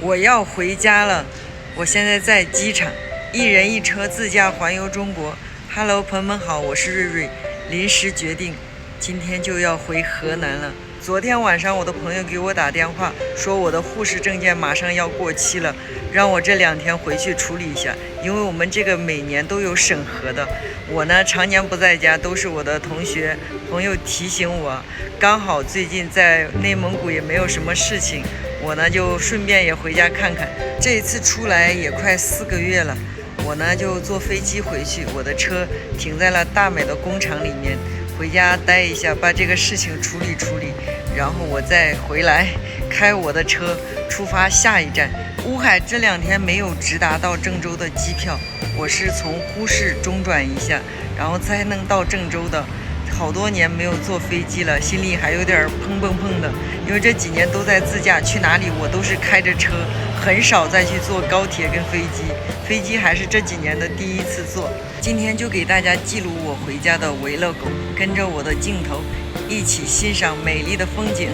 我要回家了，我现在在机场，一人一车自驾环游中国。Hello， 朋友们好，我是瑞瑞，临时决定，今天就要回河南了。昨天晚上我的朋友给我打电话，说我的护士证件马上要过期了，让我这2天回去处理一下，因为我们这个每年都有审核的。我呢常年不在家，都是我的同学朋友提醒我，刚好最近在内蒙古也没有什么事情，我呢就顺便也回家看看。这一次出来也快4个月了，我呢就坐飞机回去，我的车停在了大美的工厂里面，回家待一下，把这个事情处理处理，然后我再回来开我的车出发下一站。乌海这2天没有直达到郑州的机票，我是从呼市中转一下，然后才能到郑州的。好多年没有坐飞机了，心里还有点砰砰砰的，因为这几年都在自驾，去哪里我都是开着车，很少再去坐高铁跟飞机，飞机还是这几年的第一次坐。今天就给大家记录我回家的维乐狗，跟着我的镜头一起欣赏美丽的风景。